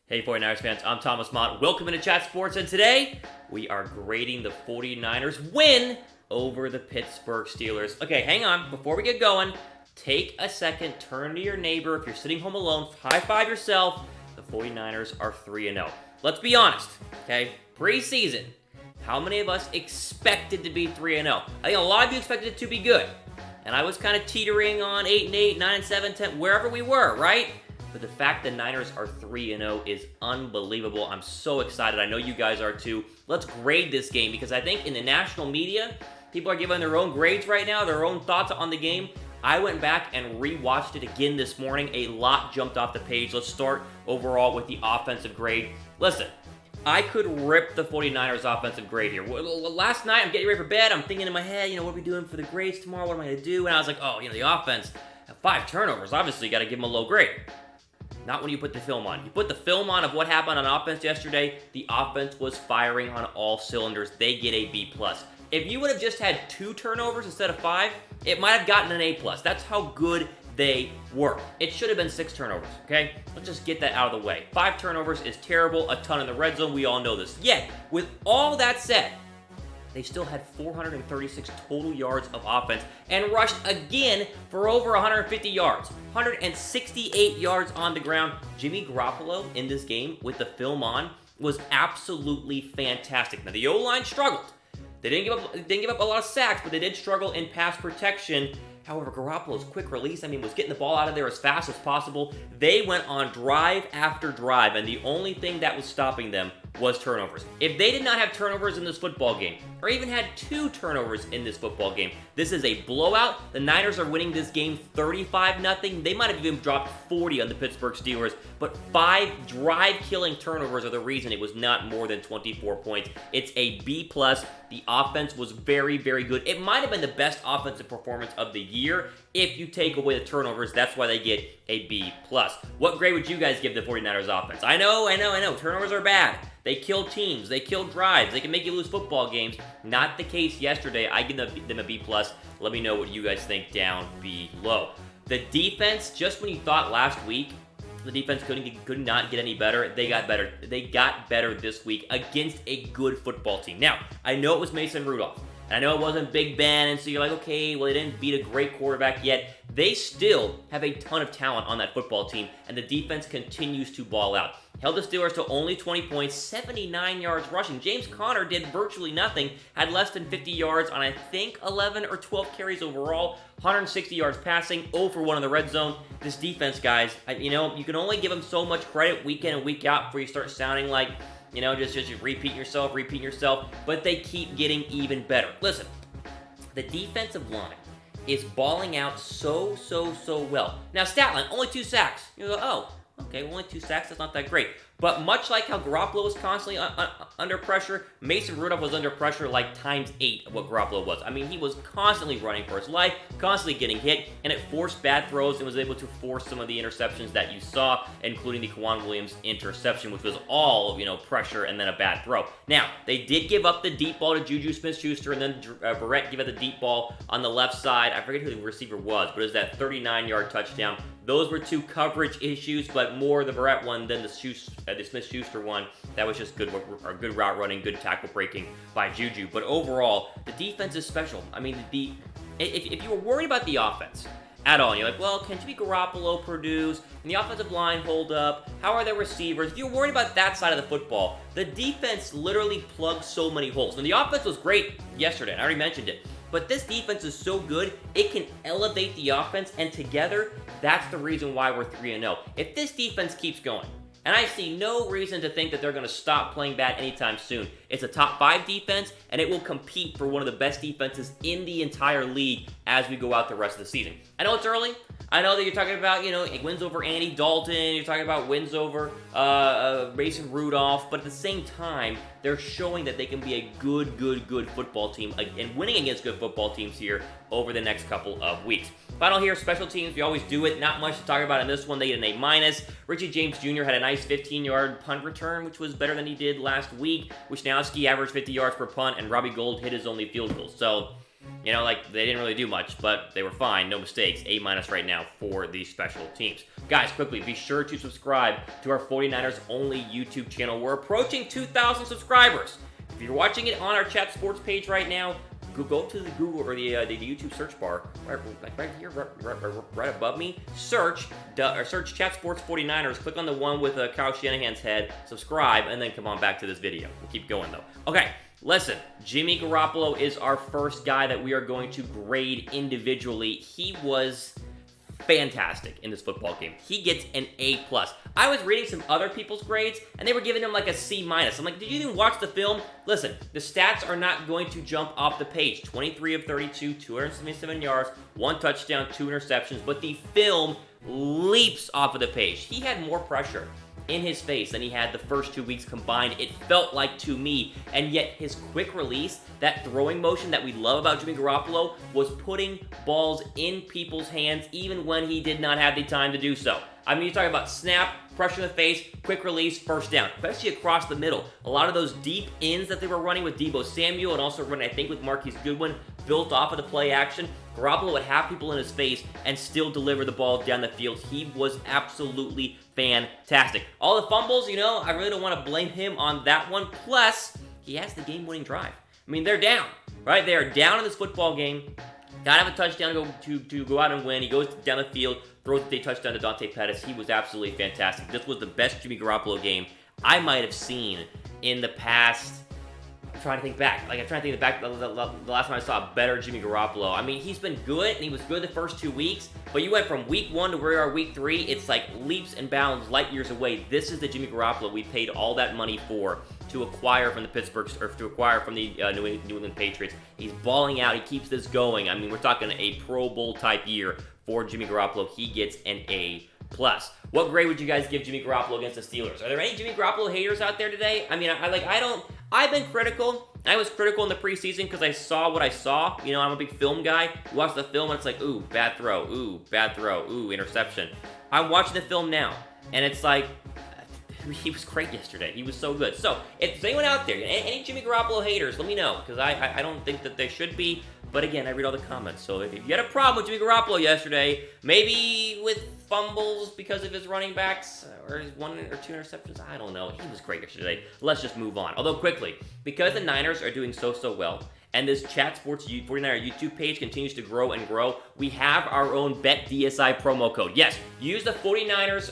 Hey 49ers fans, I'm Thomas Mott. Welcome into Chat Sports, and today we are grading the 49ers win over the Pittsburgh Steelers. Okay, hang on. Before we get going, take a second, turn to your neighbor. If you're sitting home alone, high five yourself. The 49ers are 3-0. Let's be honest, okay? Preseason, how many of us expected to be 3-0? I think a lot of you expected it to be good. And I was kind of teetering on 8-8, 9-7, 10, wherever we were, right? But the fact the Niners are 3-0 is unbelievable. I'm so excited. I know you guys are too. Let's grade this game because I think in the national media, people are giving their own grades right now, their own thoughts on the game. I went back and rewatched it again this morning. A lot jumped off the page. Let's start overall with the offensive grade. Listen, I could rip the 49ers offensive grade here. Last night, I'm getting ready for bed. I'm thinking in my head, what are we doing for the grades tomorrow? What am I going to do? And I was like, the offense have 5 turnovers. Obviously, you got to give them a low grade. Not when you put the film on. You put the film on of what happened on offense yesterday, the offense was firing on all cylinders. They get a B+. If you would have just had 2 turnovers instead of 5, it might have gotten an A+. That's how good they were. It should have been 6 turnovers, okay? Let's just get that out of the way. 5 turnovers is terrible, a ton in the red zone. We all know this. Yet, with all that said, they still had 436 total yards of offense and rushed again for over 150 yards. 168 yards on the ground. Jimmy Garoppolo in this game with the film on was absolutely fantastic. Now, the O-line struggled. They didn't give up a lot of sacks, but they did struggle in pass protection. However, Garoppolo's quick release, was getting the ball out of there as fast as possible. They went on drive after drive, and the only thing that was stopping them was turnovers. If they did not have turnovers in this football game, or even had 2 turnovers in this football game, this is a blowout. The Niners are winning this game 35-0. They might have even dropped 40 on the Pittsburgh Steelers, but 5 drive-killing turnovers are the reason it was not more than 24 points. It's a B+. The offense was very, very good. It might have been the best offensive performance of the year if you take away the turnovers. That's why they get a B+. What grade would you guys give the 49ers offense? I know. Turnovers are bad. They kill teams. They kill drives. They can make you lose football games. Not the case yesterday. I give them a B+. Let me know what you guys think down below. The defense, just when you thought last week the defense could not get any better, they got better. They got better this week against a good football team. Now, I know it was Mason Rudolph. And I know it wasn't Big Ben, and so you're like, okay, well, they didn't beat a great quarterback yet. They still have a ton of talent on that football team, and the defense continues to ball out. Held the Steelers to only 20 points, 79 yards rushing. James Conner did virtually nothing, had less than 50 yards on, I think, 11 or 12 carries overall, 160 yards passing, 0 for 1 in the red zone. This defense, guys, you can only give them so much credit week in and week out before you start sounding like, just repeating yourself, but they keep getting even better. Listen, the defensive line is balling out so well. Now, stat line, only 2 sacks. You go, okay, well, only 2 sacks, that's not that great. But much like how Garoppolo was constantly under pressure, Mason Rudolph was under pressure like times 8 of what Garoppolo was. He was constantly running for his life, constantly getting hit, and it forced bad throws and was able to force some of the interceptions that you saw, including the Kwan Williams interception, which was all, pressure and then a bad throw. Now, they did give up the deep ball to Juju Smith-Schuster, and then Verrett gave up the deep ball on the left side. I forget who the receiver was, but it was that 39-yard touchdown. Those were 2 coverage issues, but more the Verrett one than the Smith-Schuster one. That was just good route running, good tackle breaking by Juju. But overall, the defense is special. If you were worried about the offense at all, and you're like, well, can Jimmy Garoppolo produce? Can the offensive line hold up? How are their receivers? If you're worried about that side of the football, the defense literally plugged so many holes. And the offense was great yesterday, and I already mentioned it. But this defense is so good, it can elevate the offense, and together, that's the reason why we're 3-0. If this defense keeps going, and I see no reason to think that they're going to stop playing bad anytime soon. It's a top 5 defense, and it will compete for one of the best defenses in the entire league as we go out the rest of the season. I know it's early. I know that you're talking about, wins over Andy Dalton. You're talking about wins over Mason Rudolph. But at the same time, they're showing that they can be a good football team and winning against good football teams here over the next couple of weeks. Final here, special teams. We always do it. Not much to talk about in this one. They get an A-. Richie James Jr. had a nice 15-yard punt return, which was better than he did last week. Wisnowski averaged 50 yards per punt, and Robbie Gould hit his only field goal. So You know, like, they didn't really do much, but they were fine. No mistakes. A- right now for these special teams. Guys, quickly, be sure to subscribe to our 49ers only YouTube channel. We're approaching 2,000 subscribers. If you're watching it on our Chat Sports page right now, go to the Google or the YouTube search bar, right here, right above me. Search Chat Sports 49ers. Click on the one with Kyle Shanahan's head. Subscribe, and then come on back to this video. We'll keep going though. Okay, listen. Jimmy Garoppolo is our first guy that we are going to grade individually. He was fantastic in this football game. He gets an A+. I was reading some other people's grades, and they were giving him like a C-. I'm like, did you even watch the film? Listen, the stats are not going to jump off the page. 23 of 32, 277 yards, 1 touchdown, 2 interceptions, but the film leaps off of the page. He had more pressure in his face than he had the first 2 weeks combined, it felt like to me, and yet his quick release, that throwing motion that we love about Jimmy Garoppolo, was putting balls in people's hands even when he did not have the time to do so. I mean, you're talking about snap, pressure in the face, quick release, first down, especially across the middle. A lot of those deep ins that they were running with Deebo Samuel and also running, I think, with Marquise Goodwin, built off of the play action. Garoppolo would have people in his face and still deliver the ball down the field. He was absolutely fantastic. All the fumbles, you know, I really don't want to blame him on that one. Plus, he has the game-winning drive. I mean, they're down, right? They are down in this football game. Gotta have a touchdown to go out and win. He goes down the field, throws the touchdown to Dante Pettis. He was absolutely fantastic. This was the best Jimmy Garoppolo game I might have seen in the past. I'm trying to think back. Like, I'm trying to think back the last time I saw a better Jimmy Garoppolo. I mean, he's been good, and he was good the first 2 weeks, but you went from week 1 to where we are week 3. It's like leaps and bounds, light years away. This is the Jimmy Garoppolo we paid all that money for to acquire from the New England Patriots. He's balling out. He keeps this going. I mean, we're talking a Pro Bowl type year for Jimmy Garoppolo. He gets an A+. What grade would you guys give Jimmy Garoppolo against the Steelers? Are there any Jimmy Garoppolo haters out there today? I mean, I've been critical. I was critical in the preseason because I saw what I saw. You know, I'm a big film guy. You watch the film and it's like, ooh, bad throw. Ooh, bad throw. Ooh, interception. I'm watching the film now, and it's like, he was great yesterday. He was so good. So, if there's anyone out there, any Jimmy Garoppolo haters, let me know, because I don't think that they should be. But again, I read all the comments. So, if you had a problem with Jimmy Garoppolo yesterday, maybe with fumbles because of his running backs, or his 1 or 2 interceptions, I don't know. He was great yesterday. Let's just move on. Although, quickly, because the Niners are doing so well, and this Chat Sports 49er YouTube page continues to grow and grow, we have our own BetDSI promo code. Yes, use the 49ers,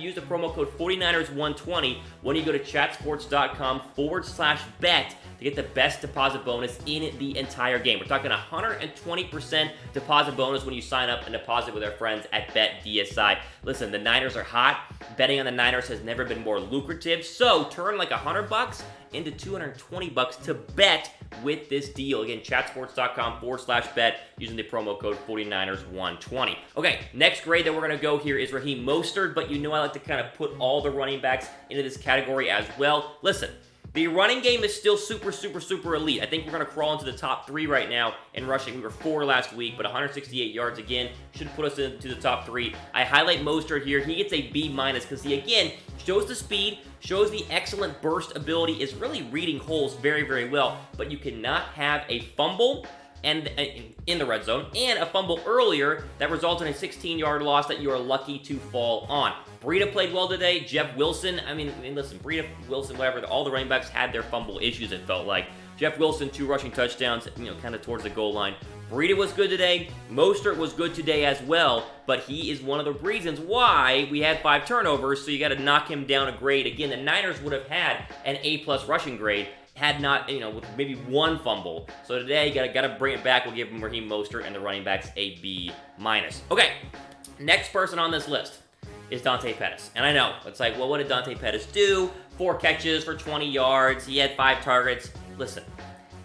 use the promo code 49ers120 when you go to chatsports.com/bet to get the best deposit bonus in the entire game. We're talking 120% deposit bonus when you sign up and deposit with our friends at BetDSI. Listen, the Niners are hot. Betting on the Niners has never been more lucrative, so turn like $100 into $220 to bet with this deal. Again, chatsports.com/bet using the promo code 49ers120. Okay, next grade that we're going to go here is Raheem Mostert, but you know I like to kind of put all the running backs into this category as well. Listen, the running game is still super elite. I think we're going to crawl into the top 3 right now in rushing. We were 4 last week, but 168 yards again should put us into the top 3. I highlight Mostert here. He gets a B- because he, again, shows the speed, shows the excellent burst ability, is really reading holes very well, but you cannot have a fumble and in the red zone, and a fumble earlier that resulted in a 16-yard loss that you are lucky to fall on. Breida played well today. Jeff Wilson, I mean, listen, Breida, Wilson, whatever, all the running backs had their fumble issues, it felt like. Jeff Wilson, 2 rushing touchdowns, you know, kind of towards the goal line. Breida was good today. Mostert was good today as well, but he is one of the reasons why we had 5 turnovers, so you got to knock him down a grade. Again, the Niners would have had an A+ rushing grade had not, you know, with maybe 1 fumble. So today, got to bring it back. We'll give him Raheem Mostert and the running backs a B-. Okay, next person on this list is Dante Pettis. And I know, it's like, well, what did Dante Pettis do? 4 catches for 20 yards. He had 5 targets. Listen,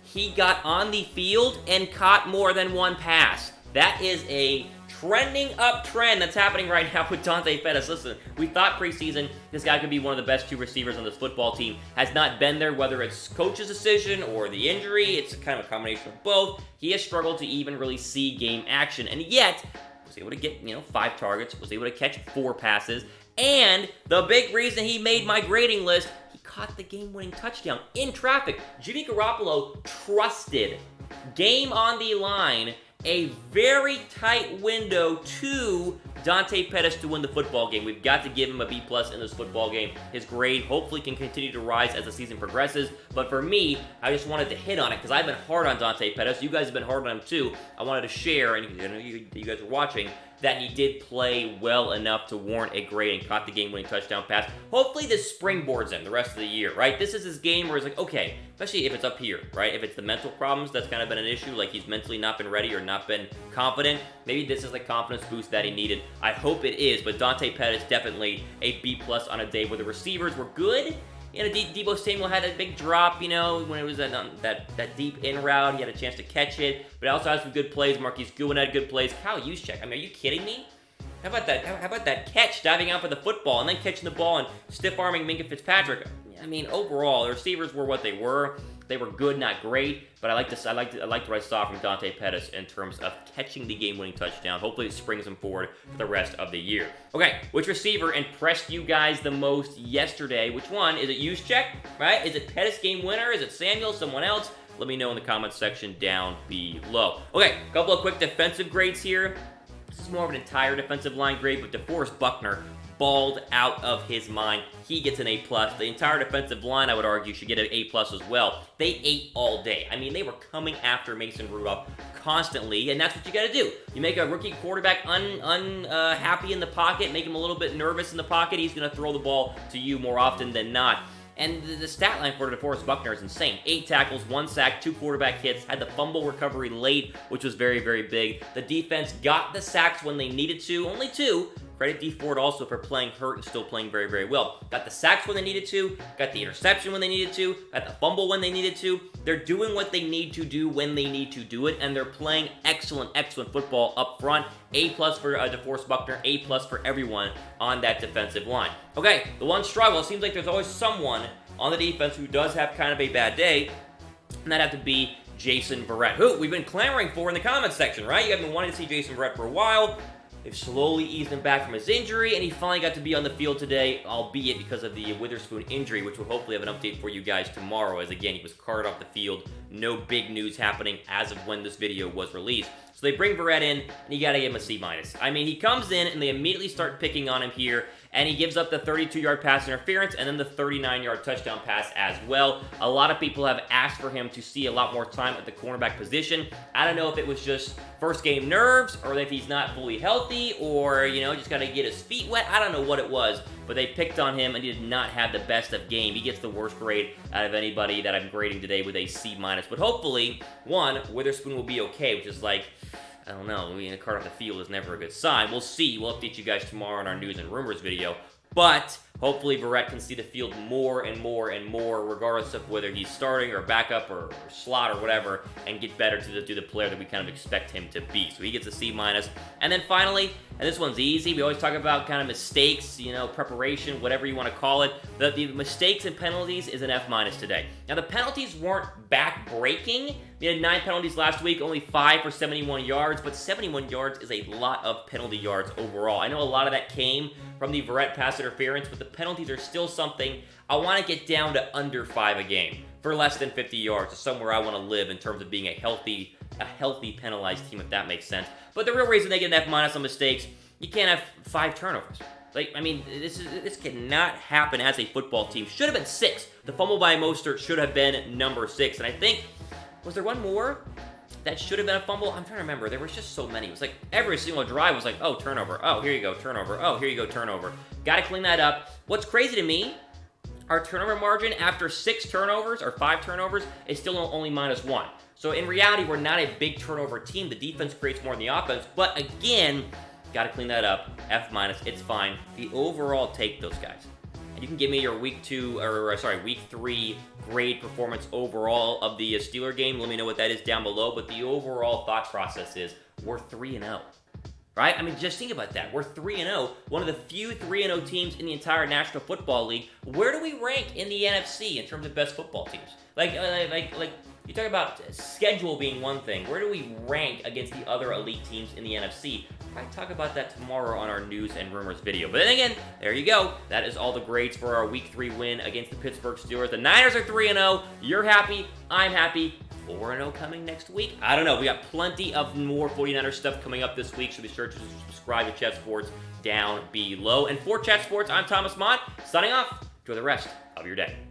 he got on the field and caught more than 1 pass. That is a trending up trend that's happening right now with Dante Pettis. Listen, we thought preseason this guy could be one of the best 2 receivers on this football team. Has not been there, whether it's coach's decision or the injury. It's kind of a combination of both. He has struggled to even really see game action, and yet was able to get, 5 targets, was able to catch 4 passes, and the big reason he made my grading list, he caught the game-winning touchdown in traffic. Jimmy Garoppolo trusted Game on the line. A very tight window to Dante Pettis to win the football game. We've got to give him a B+ in this football game. His grade hopefully can continue to rise as the season progresses. But for me, I just wanted to hit on it because I've been hard on Dante Pettis. You guys have been hard on him too. I wanted to share, and I know you guys were watching, that he did play well enough to warrant a grade and caught the game-winning touchdown pass. Hopefully this springboards him the rest of the year, right? This is his game where it's like, okay, especially if it's up here, right? If it's the mental problems, that's kind of been an issue, like he's mentally not been ready or not been confident. Maybe this is the confidence boost that he needed. I hope it is, but Dante Pettis definitely a B+ on a day where the receivers were good. You know, Deebo Samuel had a big drop, you know, when it was that deep in route. He had a chance to catch it, but also had some good plays. Marquise Goodwin had good plays. Kyle Juszczyk, I mean, are you kidding me? How about that catch, diving out for the football, and then catching the ball and stiff-arming Minkah Fitzpatrick? I mean, overall, the receivers were what they were. They were good, not great, but I liked what I saw from Dante Pettis in terms of catching the game-winning touchdown. Hopefully it springs him forward for the rest of the year. Okay, which receiver impressed you guys the most yesterday? Which one? Is it Juszczyk, right? Is it Pettis game winner? Is it Samuel? Someone else? Let me know in the comments section down below. Okay, a couple of quick defensive grades here. This is more of an entire defensive line grade, but DeForest Buckner balled out of his mind. He gets an A+. The entire defensive line, I would argue, should get an A+ as well. They ate all day. I mean, they were coming after Mason Rudolph constantly, and that's what you got to do. You make a rookie quarterback unhappy in the pocket, make him a little bit nervous in the pocket, he's going to throw the ball to you more often than not. And the stat line for DeForest Buckner is insane. 8 tackles, 1 sack, 2 quarterback hits, had the fumble recovery late, which was very, very big. The defense got the sacks when they needed to, only 2. Credit DeFord also for playing hurt and still playing very, very well. Got the sacks when they needed to, got the interception when they needed to, got the fumble when they needed to. They're doing what they need to do when they need to do it, and they're playing excellent, excellent football up front. A+ for DeForest Buckner, A+ for everyone on that defensive line. Okay, the one struggle, it seems like there's always someone on the defense who does have kind of a bad day, and that'd have to be Jason Verrett, who we've been clamoring for in the comments section, right? You have been wanting to see Jason Verrett for a while. They've slowly eased him back from his injury, and he finally got to be on the field today, albeit because of the Witherspoon injury, which we'll hopefully have an update for you guys tomorrow, as again, he was carted off the field. No big news happening as of when this video was released. So they bring Verrett in, and you gotta give him a C-. I mean, he comes in, and they immediately start picking on him here, and he gives up the 32-yard pass interference and then the 39-yard touchdown pass as well. A lot of people have asked for him to see a lot more time at the cornerback position. I don't know if it was just first game nerves or if he's not fully healthy or, you know, just got to get his feet wet. I don't know what it was, but they picked on him and he did not have the best of game. He gets the worst grade out of anybody that I'm grading today with a C-. But hopefully, one, Witherspoon will be okay, which is like, I don't know, being a card off the field is never a good sign. We'll see. We'll update you guys tomorrow in our news and rumors video. But hopefully Verrett can see the field more and more and more, regardless of whether he's starting or backup or slot or whatever, and get better to the player that we kind of expect him to be. So he gets a C-. And then finally, and this one's easy, we always talk about kind of mistakes, you know, preparation, whatever you want to call it. The mistakes and penalties is an F- today. Now, the penalties weren't back-breaking. We had 9 penalties last week, only 5 for 71 yards, but 71 yards is a lot of penalty yards overall. I know a lot of that came from the Verrett pass interference, but the penalties are still something I want to get down to under 5 a game for less than 50 yards. It's somewhere I want to live in terms of being a healthy penalized team, if that makes sense. But the real reason they get an F- on mistakes, you can't have 5 turnovers. Like, I mean, this cannot happen as a football team. Should have been 6. The fumble by Mostert should have been number 6. And I think, was there one more that should have been a fumble? I'm trying to remember. There was just so many. It was like every single drive was like, oh, turnover. Oh, here you go, turnover. Oh, here you go, turnover. Got to clean that up. What's crazy to me, our turnover margin after 6 turnovers or 5 turnovers is still only -1. So in reality, we're not a big turnover team. The defense creates more than the offense. But again, got to clean that up. F-, it's fine. The overall take those guys. And you can give me your week 3 grade performance overall of the Steeler game. Let me know what that is down below. But the overall thought process is we're 3-0. Right? I mean, just think about that. We're 3-0, one of the few 3-0 teams in the entire National Football League. Where do we rank in the NFC in terms of best football teams? Like you talk about schedule being one thing. Where do we rank against the other elite teams in the NFC? We'll probably talk about that tomorrow on our news and rumors video. But then again, there you go. That is all the grades for our Week 3 win against the Pittsburgh Steelers. The Niners are 3-0. You're happy. I'm happy. 4-0 coming next week? I don't know. We got plenty of more 49ers stuff coming up this week, so be sure to subscribe to Chat Sports down below. And for Chat Sports, I'm Thomas Mott, signing off. Enjoy the rest of your day.